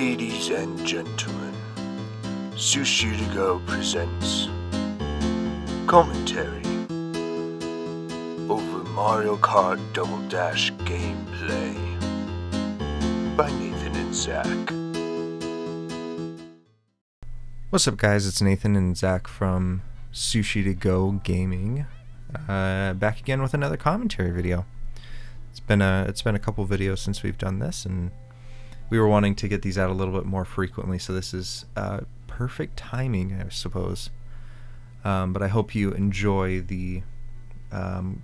Ladies and gentlemen, Sushi-To-Go presents commentary over Mario Kart Double Dash gameplay by Nathan and Zach. What's up, guys? It's Nathan and Zach from Sushi-To-Go Gaming, back again with another commentary video. It's been a couple videos since we've done this, and we were wanting to get these out a little bit more frequently, so this is perfect timing, I suppose. But I hope you enjoy the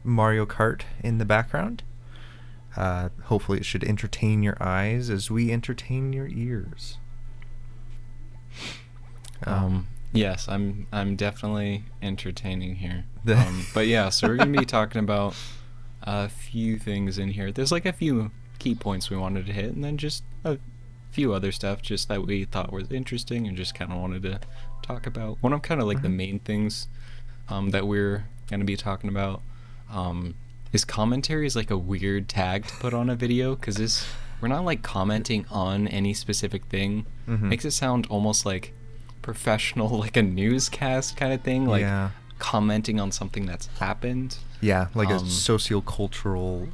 Mario Kart in the background. Hopefully it should entertain your eyes as we entertain your ears. Yes, I'm definitely entertaining here. But yeah, so we're gonna be talking about a few things in here. There's like a few key points we wanted to hit, and then just a few other stuff just that we thought was interesting and just kind of wanted to talk about. One of kind of like the main things that we're gonna be talking about is commentary is like a weird tag to put on a video, because we're not like commenting on any specific thing. Makes it sound almost like professional, like a newscast kind of thing, like commenting on something that's happened. Yeah, like a socio-cultural,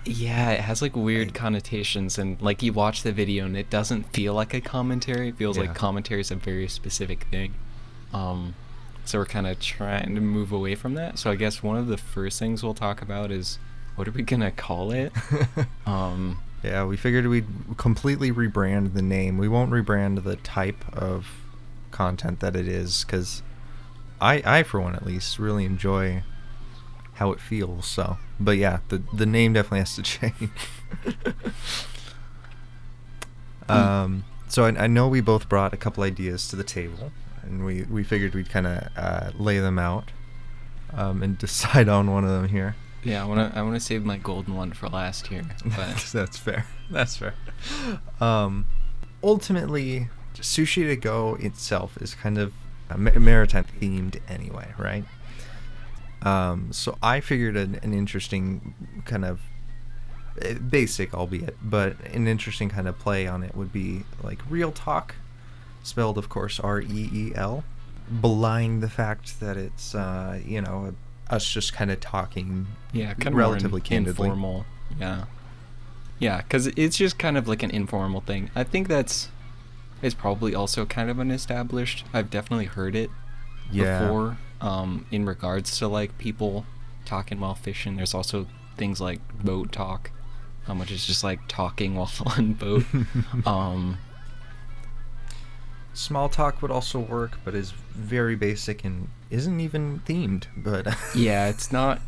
Yeah, it has like weird connotations, and like you watch the video and it doesn't feel like a commentary. It feels like commentary is a very specific thing. So we're kind of trying to move away from that. So I guess one of the first things we'll talk about is, what are we gonna call it? Yeah, we figured we'd completely rebrand the name. We won't rebrand the type of content that it is, because I for one at least really enjoy how it feels. So, but yeah, the name definitely has to change. So I know we both brought a couple ideas to the table, and we figured we'd kind of lay them out and decide on one of them here. Yeah, I wanna save my golden one for last here. But That's fair. Ultimately, Sushi-To-Go itself is kind of maritime themed anyway, right? So I figured an interesting kind of basic, albeit, but an interesting kind of play on it would be like real talk, spelled of course R-E-E-L, belying the fact that it's us just kind of talking, kind of relatively candidly, informal. Yeah, because it's just kind of like an informal thing. I think it's probably also kind of unestablished. I've definitely heard it before, in regards to like people talking while fishing. There's also things like boat talk, which is just like talking while on boat. Small talk would also work, but is very basic and isn't even themed. But yeah,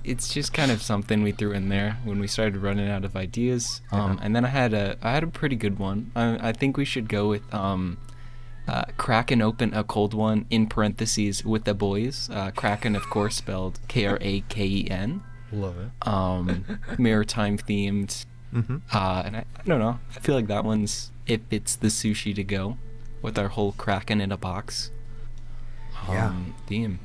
it's just kind of something we threw in there when we started running out of ideas. And then I had a pretty good one. I think we should go with cracking open a cold one in parentheses with the boys. Kraken, of course, spelled Kraken. Love it. Maritime themed. And I don't know. I feel like that one's, it fits the Sushi-To-Go with our whole Kraken in a box theme.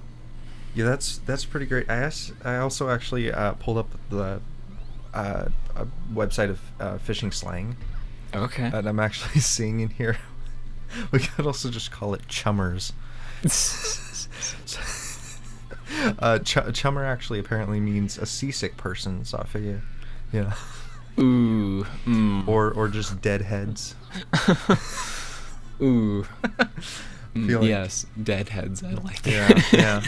Yeah, that's pretty great. I also actually pulled up the a website of fishing slang. Okay. That I'm actually seeing in here. We could also just call it chummers. Chummer actually apparently means a seasick person, so I figure, Ooh. Or just deadheads. Ooh. Like, yes, deadheads. I like that. Yeah.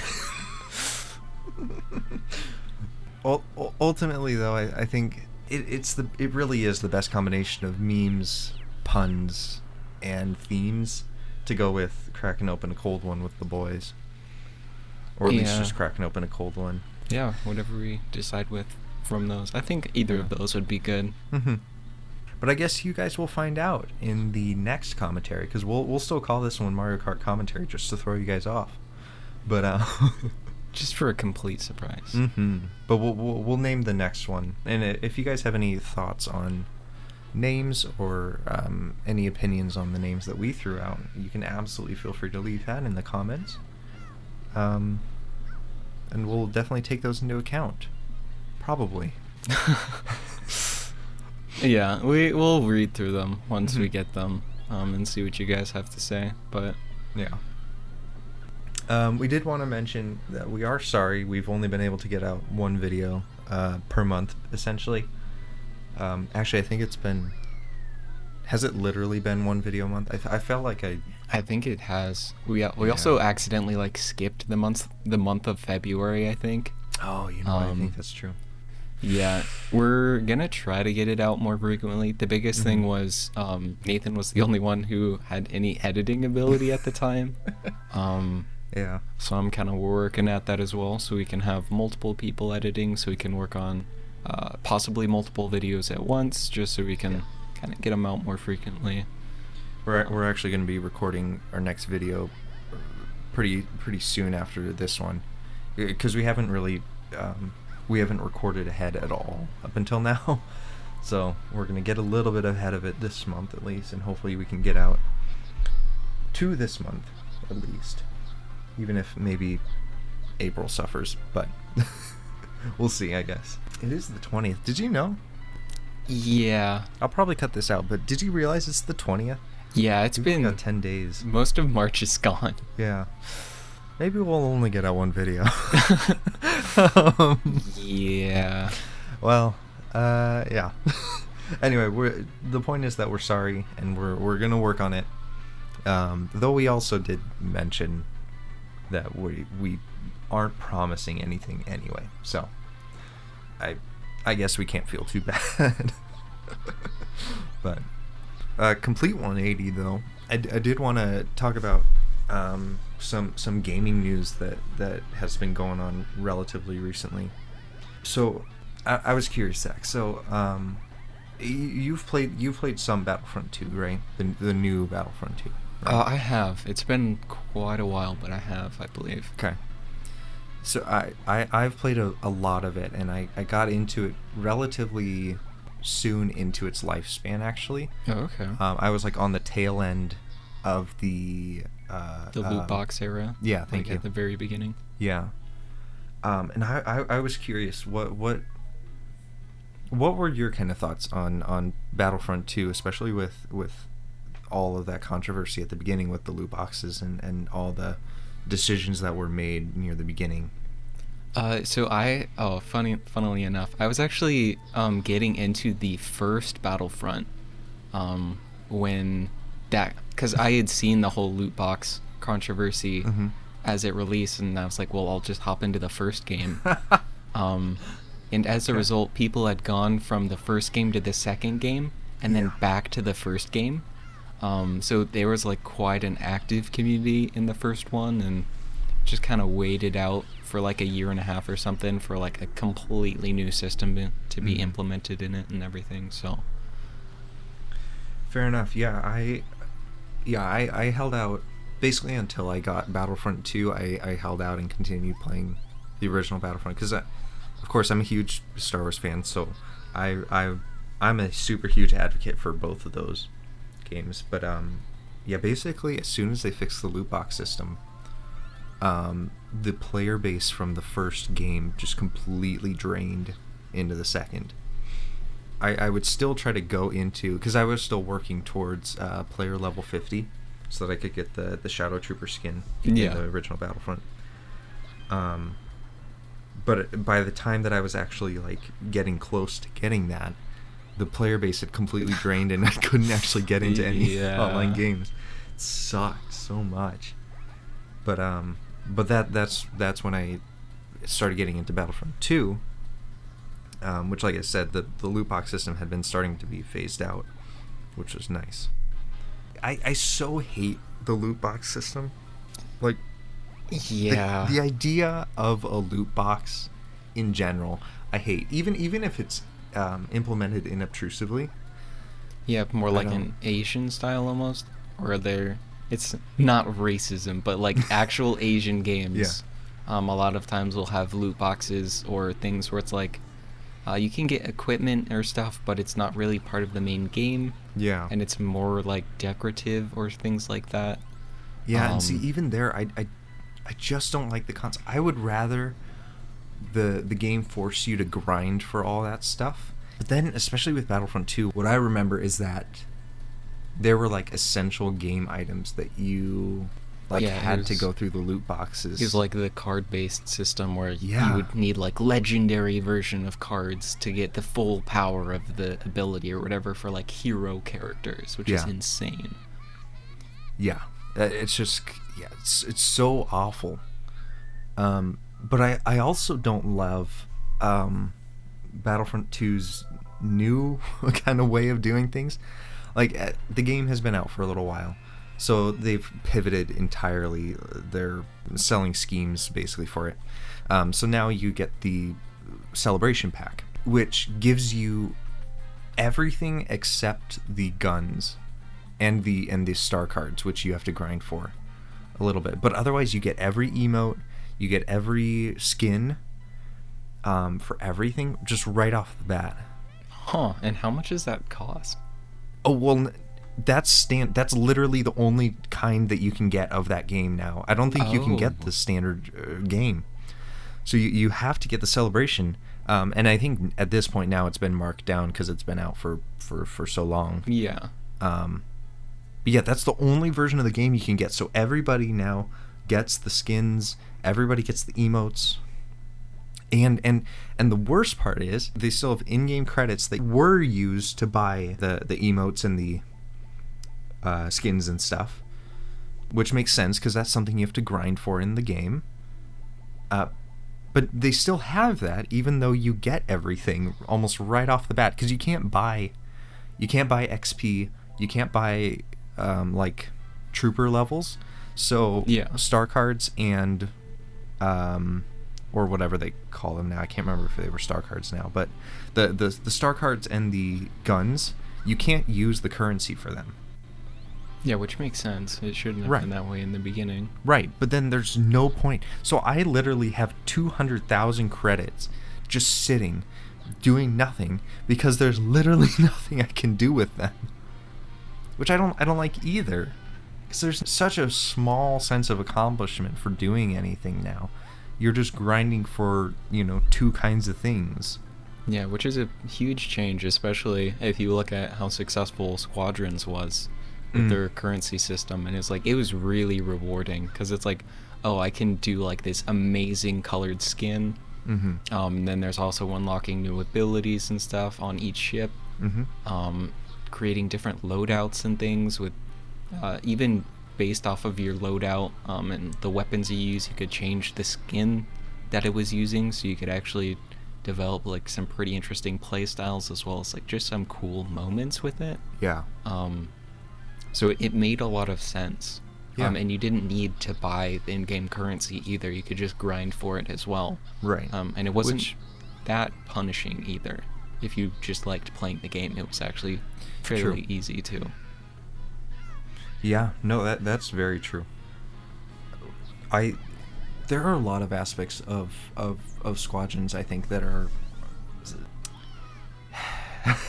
Ultimately, though, I think it really is the best combination of memes, puns, and themes to go with cracking open a cold one with the boys, or at least just cracking open a cold one. Yeah, whatever we decide with from those. I think either of those would be good. But I guess you guys will find out in the next commentary, because we'll still call this one Mario Kart commentary just to throw you guys off. But just for a complete surprise. But we'll name the next one. And if you guys have any thoughts on names or any opinions on the names that we threw out, you can absolutely feel free to leave that in the comments. And we'll definitely take those into account. Probably. Yeah, we'll read through them once we Mhm. get them, and see what you guys have to say. But Yeah. We did want to mention that we are sorry we've only been able to get out one video per month, essentially. Actually, I think it's been... Has it literally been one video a month? I felt like I think it has. We also accidentally like skipped the month of February, I think. Oh, you know what? I think that's true. Yeah, we're gonna try to get it out more frequently. The biggest thing was Nathan was the only one who had any editing ability at the time. Yeah. So I'm kind of working at that as well, so we can have multiple people editing, so we can work on possibly multiple videos at once, just so we can kind of get them out more frequently. We're actually going to be recording our next video pretty soon after this one, because we haven't recorded ahead at all up until now. So we're going to get a little bit ahead of it this month at least, and hopefully we can get out 2 this month at least, even if maybe April suffers, but we'll see, I guess. It is the 20th. Did you know? Yeah. I'll probably cut this out, but did you realize it's the 20th? Yeah, it's We've been got 10 days. Most of March is gone. Yeah. Maybe we'll only get out one video. Yeah. Well, yeah. Anyway, the point is that we're sorry, and we're gonna work on it. Though we also did mention that we aren't promising anything anyway, so I guess we can't feel too bad. But complete 180 though. I did want to talk about some gaming news that has been going on relatively recently. So I was curious, Zach. So you've played some Battlefront 2, right? The new Battlefront 2. Right? I have. It's been quite a while, but I have, I believe. Okay. So I've played a lot of it, and I got into it relatively soon into its lifespan, actually. Oh, okay. I was like on the tail end of the loot box era. Yeah, thank you. At the very beginning. Yeah. And I was curious, what were your kind of thoughts on Battlefront 2, especially with all of that controversy at the beginning with the loot boxes and all the decisions that were made near the beginning? Funnily enough, I was actually getting into the first Battlefront when that, because I had seen the whole loot box controversy as it released, and I was like, well, I'll just hop into the first game. And as a result, people had gone from the first game to the second game, and then back to the first game. So there was like quite an active community in the first one, and just kind of waited out for like a year and a half or something for like a completely new system to be implemented in it and everything. So fair enough. I held out basically until I got Battlefront 2. I held out and continued playing the original Battlefront because of course I'm a huge Star Wars fan, so I'm a super huge advocate for both of those games. But basically as soon as they fixed the loot box system, the player base from the first game just completely drained into the second. I would still try to go into, because I was still working towards player level 50 so that I could get the Shadow Trooper skin in the original Battlefront. But by the time that I was actually like getting close to getting that, the player base had completely drained and I couldn't actually get into any online games. It sucked so much. But that's when I started getting into Battlefront 2, which, like I said, the loot box system had been starting to be phased out, which was nice. I so hate the loot box system. Like, the idea of a loot box in general, I hate. Even if it's implemented inobtrusively. Yeah, more like an Asian style almost, or it's not racism, but like actual Asian games. A lot of times we'll have loot boxes or things where it's like you can get equipment or stuff, but it's not really part of the main game. Yeah. And it's more like decorative or things like that. Yeah, and see, even there, I just don't like the concept. I would rather the game force you to grind for all that stuff But then, especially with Battlefront 2, what I remember is that there were like essential game items that you had to go through the loot boxes. It was like the card-based system where Yeah. you would need like legendary version of cards to get the full power of the ability or whatever for like hero characters, which is Yeah. insane. Yeah, it's just it's so awful. But I also don't love Battlefront 2's new kind of way of doing things. Like the game has been out for a little while, so they've pivoted entirely. They're selling schemes basically for it. So now you get the celebration pack, which gives you everything except the guns and the star cards, which you have to grind for a little bit. But otherwise, you get every emote, you get every skin for everything just right off the bat. Huh? And how much does that cost? Oh well, that's literally the only kind that you can get of that game now. I don't think you can get the standard game. So you have to get the celebration. And I think at this point now it's been marked down because it's been out for so long. Yeah. But yeah, that's the only version of the game you can get. So everybody now gets the skins. Everybody gets the emotes. And the worst part is they still have in-game credits that were used to buy the emotes and the skins and stuff, which makes sense because that's something you have to grind for in the game. But they still have that even though you get everything almost right off the bat, because you can't buy XP, you can't buy like trooper levels. So Yeah. star cards and or whatever they call them now. I can't remember if they were star cards now, but the star cards and the guns, you can't use the currency for them. Yeah, which makes sense. It shouldn't have Right. been that way in the beginning. Right, but then there's no point. So I literally have 200,000 credits just sitting, doing nothing, because there's literally nothing I can do with them. Which I don't like either. Because there's such a small sense of accomplishment for doing anything now. You're just grinding for, two kinds of things. Yeah, which is a huge change, especially if you look at how successful Squadrons was with their currency system. And it's like, it was really rewarding because it's like, oh, I can do like this amazing colored skin. Mm-hmm. And then there's also unlocking new abilities and stuff on each ship. Mm-hmm. Creating different loadouts and things with even based off of your loadout and the weapons you use, you could change the skin that it was using, so you could actually develop like some pretty interesting play styles as well as like just some cool moments with it. Yeah. So it made a lot of sense. Yeah. And you didn't need to buy the in-game currency either. You could just grind for it as well. Right. And it wasn't that punishing either. If you just liked playing the game, it was actually fairly easy too. Yeah, no, that's very true. There are a lot of aspects of Squadrons, I think, that are...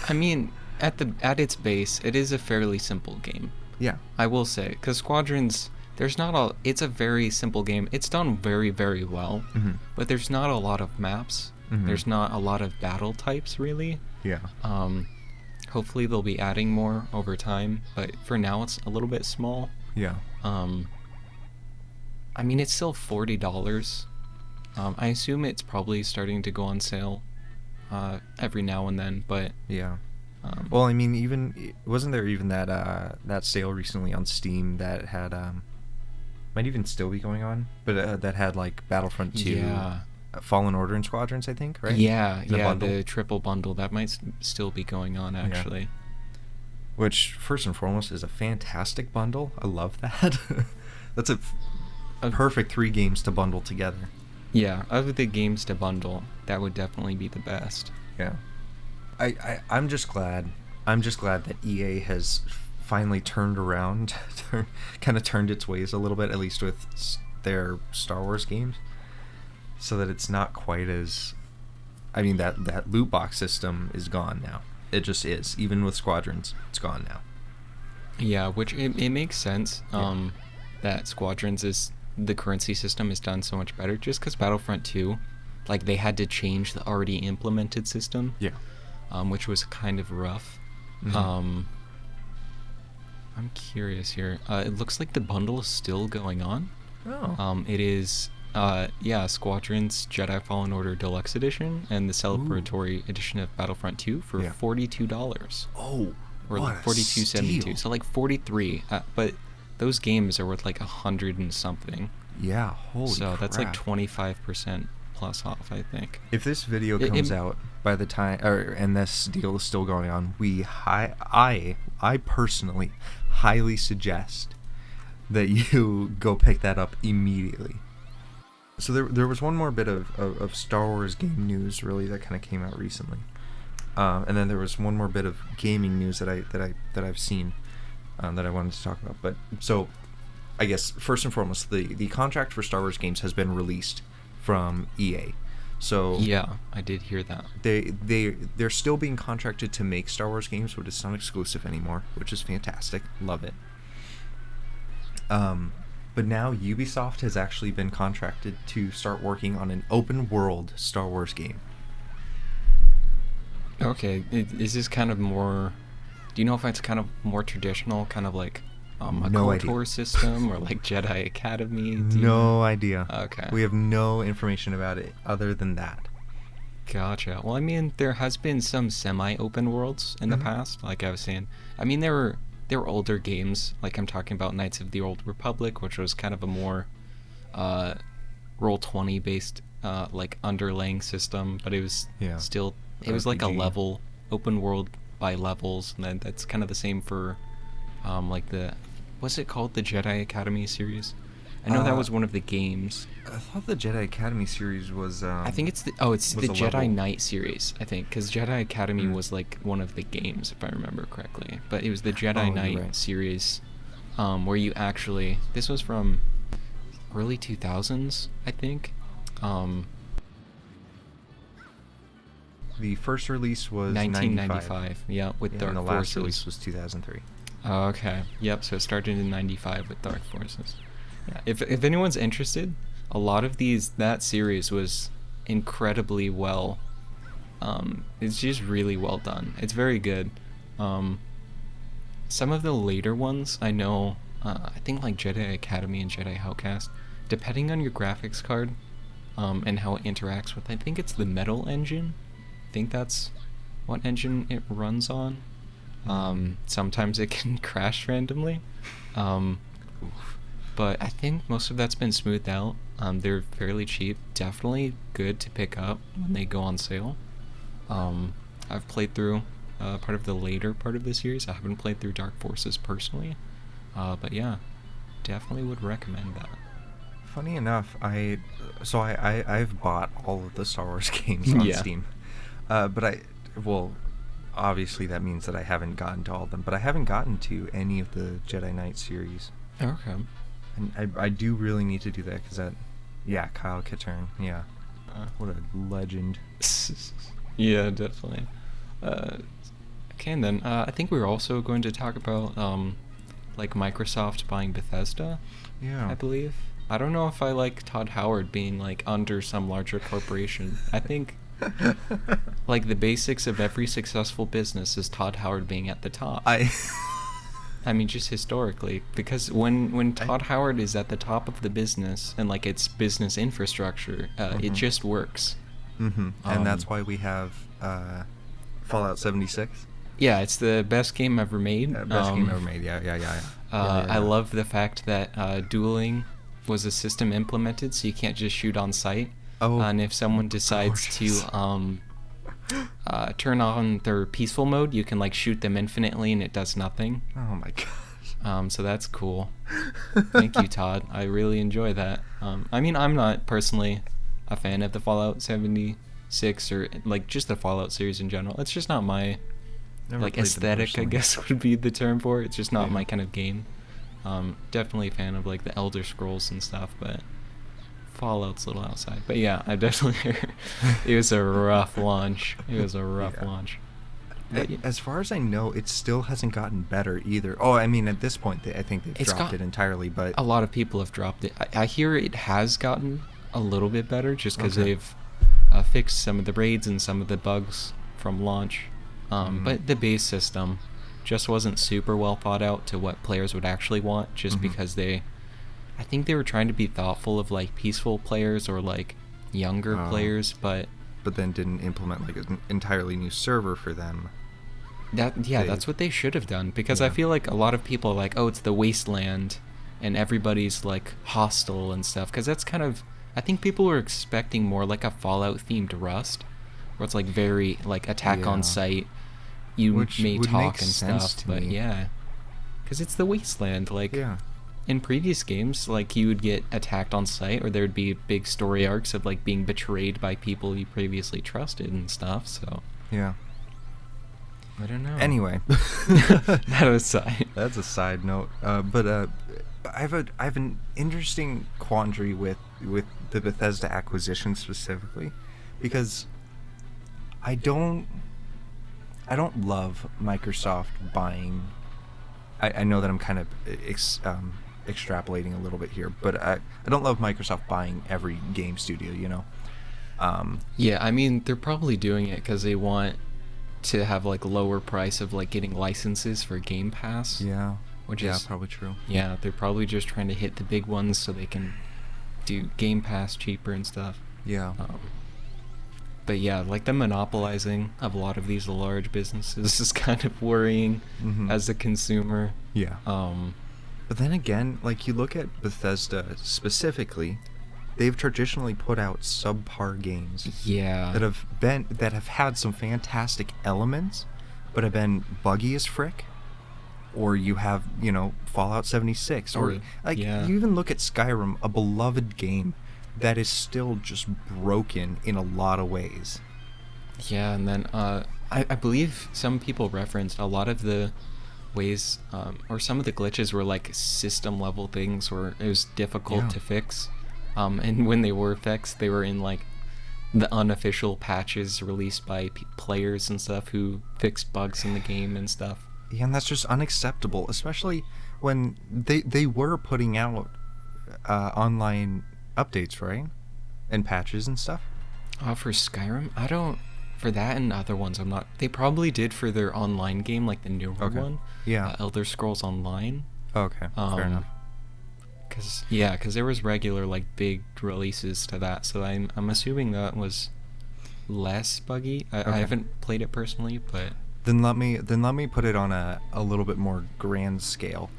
I mean, at its base, it is a fairly simple game. Yeah. I will say, because Squadrons, it's a very simple game. It's done very, very well, but there's not a lot of maps. There's not a lot of battle types, really. Yeah. Hopefully they'll be adding more over time, but for now it's a little bit small. Yeah. I mean, it's still $40. I assume it's probably starting to go on sale every now and then, but... Yeah. Well, I mean, wasn't there even that sale recently on Steam that had... might even still be going on, but that had, like, Battlefront 2... Yeah. Fallen Order and Squadrons, I think, right? Yeah, Bundle? the triple bundle. That might still be going on, actually. Yeah. Which, first and foremost, is a fantastic bundle. I love that. That's a perfect 3 games to bundle together. Yeah, of the games to bundle, that would definitely be the best. Yeah. I'm just glad that EA has finally turned around, kind of turned its ways a little bit, at least with their Star Wars games. So that it's not quite as... I mean, that loot box system is gone now. It just is. Even with Squadrons, it's gone now. Yeah, which it makes sense that Squadrons the currency system is done so much better, just because Battlefront 2, like, they had to change the already implemented system. Yeah. which was kind of rough. I'm curious here. It looks like the bundle is still going on. Oh. It is, Squadrons Jedi Fallen Order Deluxe Edition and the celebratory edition of Battlefront 2 for $42. Oh, or like $42.72. So like 43. But those games are worth like 100 and something. Yeah, holy So crap. that's like 25% plus off, I think. If this video comes out by the time, and this deal is still going on, I personally highly suggest that you go pick that up immediately. So there was one more bit of Star Wars game news really that kind of came out recently, and then there was one more bit of gaming news that I've seen that I wanted to talk about. But so I guess first and foremost, the contract for Star Wars games has been released from EA. So yeah, I did hear that. They're still being contracted to make Star Wars games, but it's not exclusive anymore, which is fantastic. Love it. But now Ubisoft has actually been contracted to start working on an open world Star Wars game. Okay, is this kind of more... Do you know if it's kind of more traditional, kind of like a KOTOR system or like Jedi Academy? No idea. Okay. We have no information about it other than that. Gotcha. Well, I mean, there has been some semi-open worlds in the past, like I was saying. I mean, there were older games, like I'm talking about Knights of the Old Republic, which was kind of a more Roll20 based like underlaying system, but it was still, it was like a level, open world by levels, and then that's kind of the same for like what's it called, the Jedi Academy series? I know that was one of the games. I thought the Jedi Academy series was I think it's the Jedi Knight series, I think, because Jedi Academy was like one of the games, if I remember correctly. But it was the Jedi Knight series, where you actually, this was from early 2000s, I think. The first release was 1995. Yeah, with Dark and the Forces. last release was 2003. Oh, okay. Yep. So it started in 95 with Dark Forces. Yeah. If anyone's interested, a lot of that series was incredibly well. It's just really well done. It's very good. Some of the later ones, I know, I think like Jedi Academy and Jedi Outcast, depending on your graphics card, and how it interacts with, I think it's the Metal engine. I think that's what engine it runs on. Sometimes it can crash randomly. But I think most of that's been smoothed out. They're fairly cheap. Definitely good to pick up when they go on sale. I've played through part of the later part of the series. I haven't played through Dark Forces personally. But yeah, definitely would recommend that. Funny enough, I've bought all of the Star Wars games on Steam. But obviously that means that I haven't gotten to all of them. But I haven't gotten to any of the Jedi Knight series. Okay. And I do really need to do that because Kyle Katarn, what a legend. Yeah, definitely. Okay, and then I think we were also going to talk about like Microsoft buying Bethesda. Yeah. I believe. I don't know if I like Todd Howard being like under some larger corporation. I think like the basics of every successful business is Todd Howard being at the top. I mean, just historically, because when Todd Howard is at the top of the business and like its business infrastructure, it just works. Mm-hmm. And that's why we have Fallout 76. Yeah, it's the best game ever made. Best game ever made. Yeah. I love the fact that dueling was a system implemented, so you can't just shoot on sight. Oh, and if someone decides to turn on their peaceful mode, you can like shoot them infinitely and it does nothing. Oh my gosh. So that's cool. Thank you, Todd. I really enjoy that. I mean, I'm not personally a fan of the Fallout 76 or like just the Fallout series in general. It's just not my like aesthetic, I guess would be the term for it. It's just not my kind of game. Definitely a fan of like the Elder Scrolls and stuff, but Fallout's a little outside. But yeah, I definitely it was a rough launch. Launch. But, as far as I know, it still hasn't gotten better either. Oh, I mean, at this point, I think they've dropped it entirely. But a lot of people have dropped it. I hear it has gotten a little bit better just because they've fixed some of the raids and some of the bugs from launch. But the base system just wasn't super well thought out to what players would actually want, just because I think they were trying to be thoughtful of like peaceful players or like younger players, but then didn't implement like an entirely new server for them. That's what they should have done, because I feel like a lot of people are like, oh, it's the wasteland and everybody's like hostile and stuff, because that's kind of, I think people were expecting more like a Fallout themed Rust, where it's like very like attack on site, which may talk and stuff, but because it's the wasteland. Like in previous games, like you would get attacked on site, or there would be big story arcs of like being betrayed by people you previously trusted and stuff. So I don't know. Anyway, that aside, that's a side note. But I have an interesting quandary with the Bethesda acquisition specifically, because I don't love Microsoft buying. I know that I'm kind of extrapolating a little bit here, but I don't love Microsoft buying every game studio, you know. I mean, they're probably doing it because they want to have like lower price of like getting licenses for Game Pass. Which is probably true. Yeah, they're probably just trying to hit the big ones so they can do Game Pass cheaper and stuff. But yeah, like the monopolizing of a lot of these large businesses is kind of worrying as a consumer. But then again, like you look at Bethesda specifically, they've traditionally put out subpar games. That have had some fantastic elements, but have been buggy as frick. Or you have, you know, Fallout 76, or like you even look at Skyrim, a beloved game that is still just broken in a lot of ways. And then I believe some people referenced a lot of the ways, or some of the glitches were like system level things where it was difficult to fix. And when they were fixed, they were in like the unofficial patches released by players and stuff who fixed bugs in the game and stuff. And that's just unacceptable, especially when they were putting out online updates, right? And patches and stuff. For Skyrim? I don't... For that and other ones, I'm not... They probably did for their online game, like the newer one. Elder Scrolls Online. Okay, fair enough. Because there was regular, like, big releases to that, so I'm assuming that was less buggy. I haven't played it personally, but... Then let me put it on a little bit more grand scale.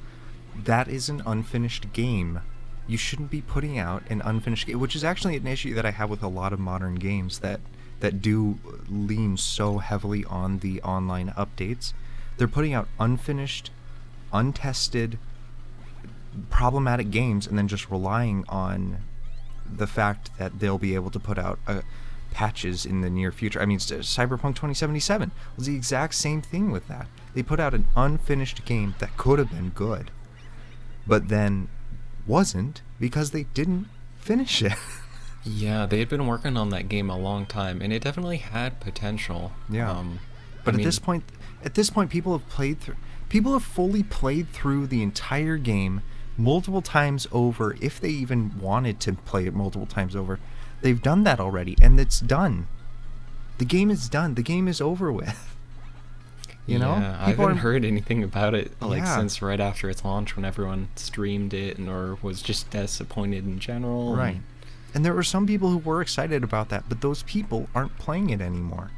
That is an unfinished game. You shouldn't be putting out an unfinished game, which is actually an issue that I have with a lot of modern games that do lean so heavily on the online updates. They're putting out unfinished, untested, problematic games, and then just relying on the fact that they'll be able to put out patches in the near future. I mean, Cyberpunk 2077 was the exact same thing with that. They put out an unfinished game that could have been good, but then wasn't because they didn't finish it. They had been working on that game a long time, and it definitely had potential. But at this point, people have fully played through the entire game multiple times over, if they even wanted to play it multiple times over. They've done that already, and it's done. The game is done. The game is over with. You know? I haven't heard anything about it since right after its launch, when everyone streamed it or was just disappointed in general. Right. And there were some people who were excited about that, but those people aren't playing it anymore.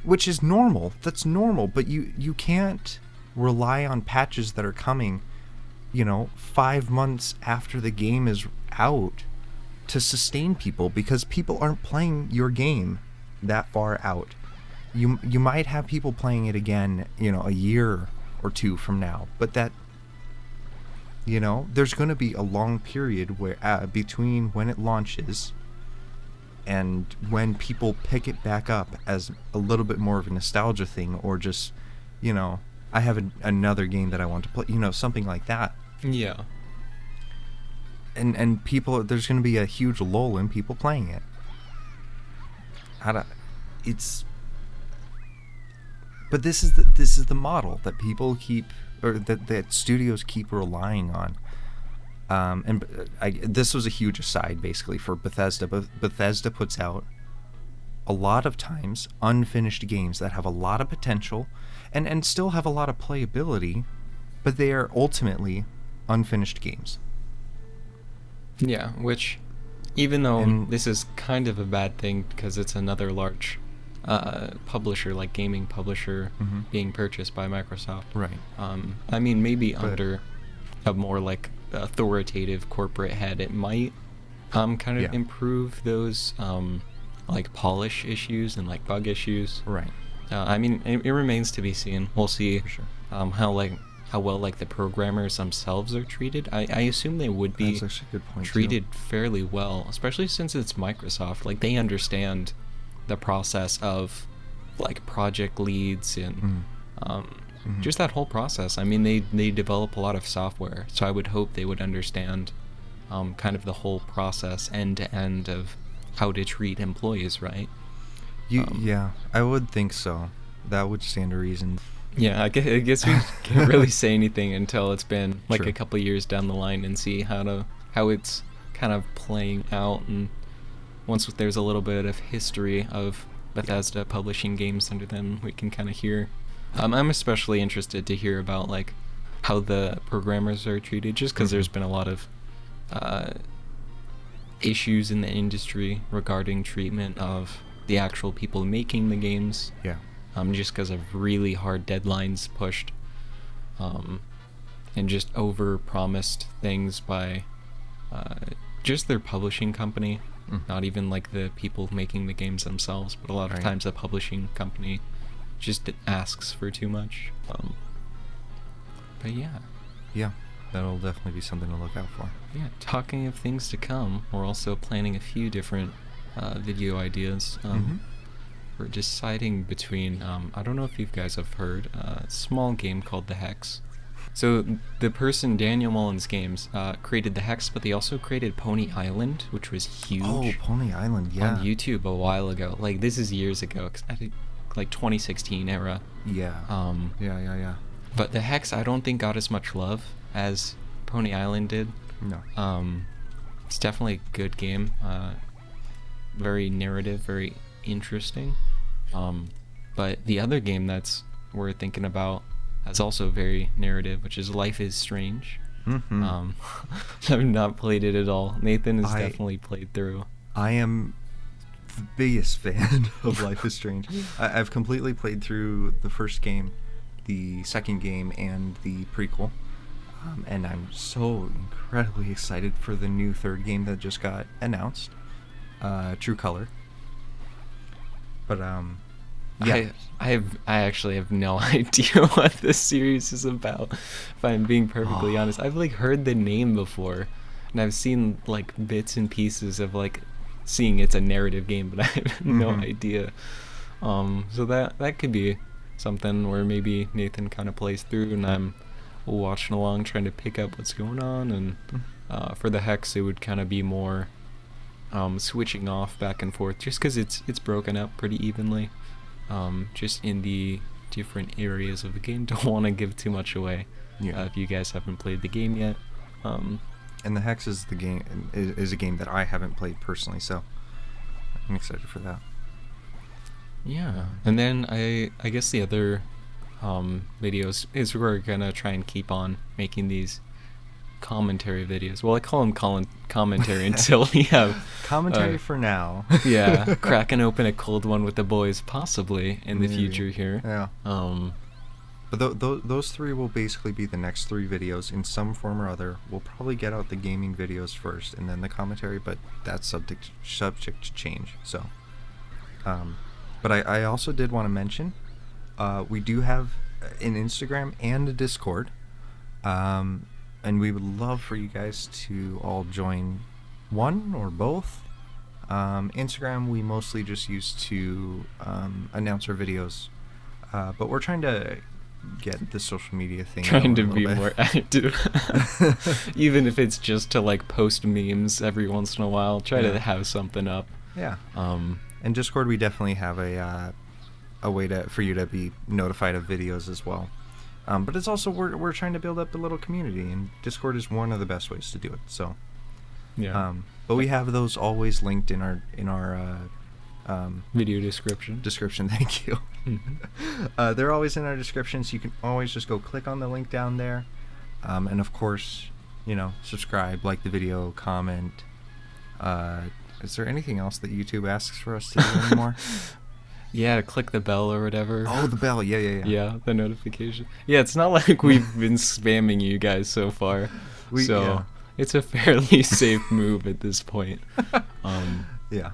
Which is normal. That's normal, but you can't rely on patches that are coming, 5 months after the game is out to sustain people, because people aren't playing your game that far out. You might have people playing it again, a year or two from now, but that, there's going to be a long period where between when it launches and when people pick it back up as a little bit more of a nostalgia thing, or just, I have another game that I want to play, something like that. Yeah. And people, there's going to be a huge lull in people playing it. But this is the model that people keep, or that studios keep relying on. This was a huge aside, basically, for Bethesda. But Bethesda puts out a lot of times unfinished games that have a lot of potential and still have a lot of playability, but they are ultimately unfinished games. Yeah, which, even though this is kind of a bad thing because it's another large publisher, like gaming publisher, being purchased by Microsoft. Right. I mean, maybe under a more like authoritative corporate head, it might kind of improve those like polish issues and like bug issues. Right. I mean, it remains to be seen. We'll see For sure. How well like the programmers themselves are treated. I assume they would be That's actually a good point, treated fairly well, especially since it's Microsoft. Like, they understand the process of like project leads and just that whole process. I mean, they develop a lot of software, so I would hope they would understand kind of the whole process end to end of how to treat employees, right? Yeah, I would think so. That would stand to reason. Yeah, I guess we can't really say anything until it's been like True. a couple years down the line and see how it's kind of playing out, and once there's a little bit of history of Bethesda publishing games under them, we can kind of hear. I'm especially interested to hear about like how the programmers are treated, just because there's been a lot of issues in the industry regarding treatment of the actual people making the games. Yeah. Just because of really hard deadlines pushed, and just over-promised things by just their publishing company, not even like the people making the games themselves, but a lot of times the publishing company just asks for too much. But yeah. Yeah, that'll definitely be something to look out for. Yeah, talking of things to come, we're also planning a few different video ideas. We're deciding between, I don't know if you guys have heard, a small game called The Hex. So the person, Daniel Mullins Games, created The Hex, but they also created Pony Island, which was huge. Oh, Pony Island, yeah. On YouTube a while ago. Like, this is years ago, 'cause I think like 2016 era. Yeah. Yeah. But The Hex, I don't think got as much love as Pony Island did. No. It's definitely a good game. Very narrative, very interesting. But the other game that's we're thinking about is also very narrative, which is Life is Strange. I've not played it at all. Nathan has definitely played through. I am the biggest fan of Life is Strange. I've completely played through the first game, the second game, and the prequel. And I'm so incredibly excited for the new third game that just got announced, True Color. But yeah. I actually have no idea what this series is about, if I'm being perfectly honest. I've like heard the name before, and I've seen like bits and pieces of like seeing it's a narrative game, but I have no idea. So that could be something where maybe Nathan kind of plays through and I'm watching along trying to pick up what's going on. And for the Hex, it would kind of be more switching off back and forth, just because it's broken up pretty evenly, just in the different areas of the game. Don't want to give too much away if you guys haven't played the game yet. And the Hex is a game that I haven't played personally, so I'm excited for that. Yeah, and then I guess the other videos is we're gonna try and keep on making these commentary videos. Well, I call them commentary until we have commentary for now. Yeah, cracking open a cold one with the boys, possibly in the future here. Yeah. But those three will basically be the next three videos in some form or other. We'll probably get out the gaming videos first and then the commentary, but that's subject to change. So, but I also did want to mention, we do have an Instagram and a Discord, and we would love for you guys to all join one or both. Instagram we mostly just use to announce our videos, but we're trying to get the social media thing trying to be more active. Even if it's just to like post memes every once in a while, try to have something up. And Discord, we definitely have a way for you to be notified of videos as well, but it's also we're trying to build up a little community, and Discord is one of the best ways to do it. So but we have those always linked in our Video description. Thank you. They're always in our descriptions. You can always just go click on the link down there. And of course, subscribe, like the video, comment. Is there anything else that YouTube asks for us to do anymore? Yeah, click the bell or whatever. Oh, the bell. Yeah. Yeah, the notification. Yeah, it's not like we've been spamming you guys so far. It's a fairly safe move at this point. Yeah.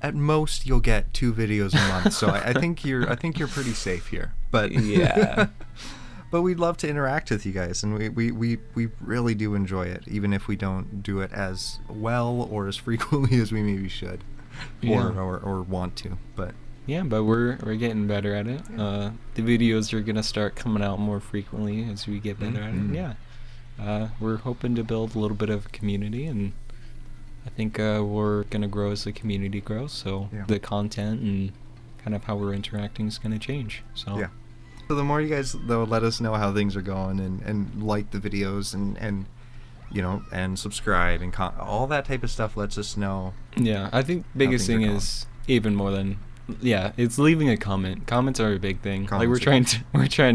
At most, you'll get 2 videos a month, so I think you're pretty safe here. But yeah. But we'd love to interact with you guys, and we really do enjoy it, even if we don't do it as well or as frequently as we maybe should, or want to. But we're getting better at it. The videos are gonna start coming out more frequently as we get better at it. Yeah, we're hoping to build a little bit of a community, and I think we're gonna grow as the community grows. So the content and kind of how we're interacting is gonna change. So yeah. So the more you guys, though, let us know how things are going, and like the videos, and and subscribe, and all that type of stuff lets us know. Yeah, I think biggest thing is even more than it's leaving a comment. Comments are a big thing. Like we're trying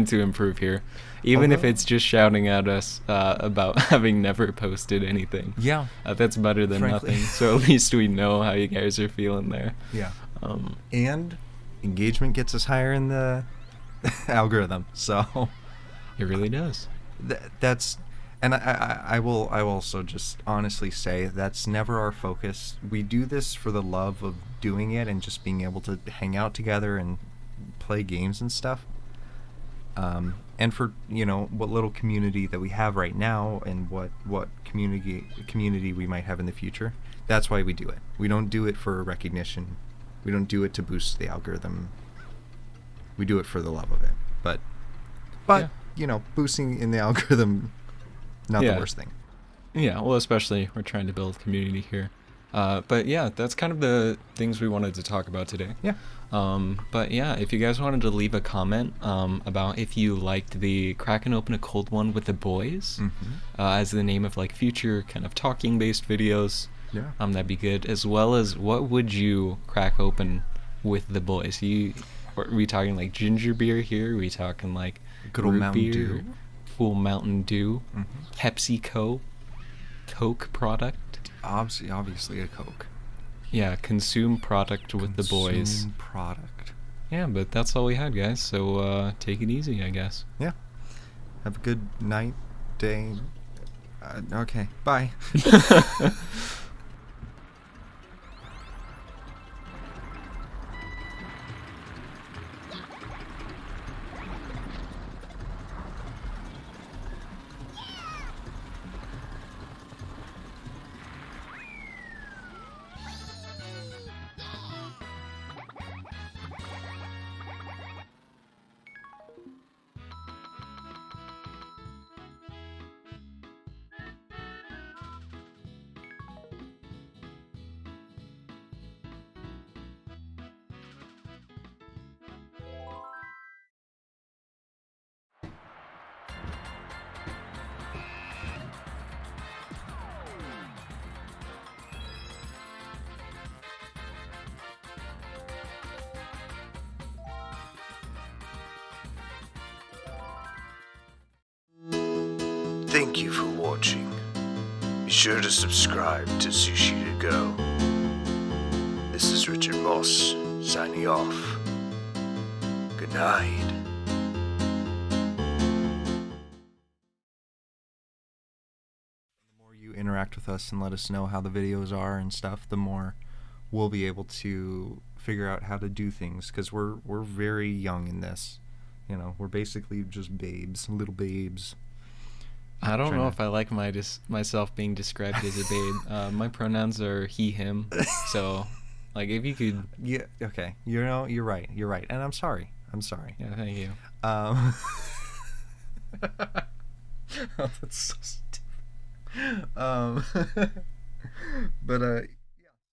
to improve here, even if it's just shouting at us about having never posted anything. Yeah, that's better than nothing. So at least we know how you guys are feeling there. Yeah, and engagement gets us higher in the algorithm, so it really does. That's, and I will also just honestly say that's never our focus. We do this for the love of doing it and just being able to hang out together and play games and stuff, and for what little community that we have right now, and what community we might have in the future. That's why we do it. We don't do it for recognition. We don't do it to boost the algorithm. We do it for the love of it, but boosting in the algorithm, not the worst thing. Yeah, well, especially we're trying to build community here. But yeah, that's kind of the things we wanted to talk about today. Yeah. But yeah, if you guys wanted to leave a comment about if you liked the Cracking Open a Cold One with the Boys, as the name of like future kind of talking based videos, that'd be good. As well as what would you crack open with the boys? Are we talking like ginger beer here? Are we talking like good old Mountain beer, Dew, full Mountain Dew, PepsiCo, Coke product? Obviously a Coke. Yeah, consume product with the boys. Consume product. Yeah, but that's all we had, guys. So take it easy, I guess. Yeah. Have a good night, day. Okay, bye. Thank you for watching. Be sure to subscribe to Sushi-To-Go. This is Richard Moss, signing off. Good night. The more you interact with us and let us know how the videos are and stuff, the more we'll be able to figure out how to do things, because we're very young in this. We're basically just babes, little babes. I don't know if I like myself being described as a babe. My pronouns are he, him. So, like, if you could... Yeah, okay. You're right. You're right. And I'm sorry. Yeah, thank you. Oh, that's so stupid. But,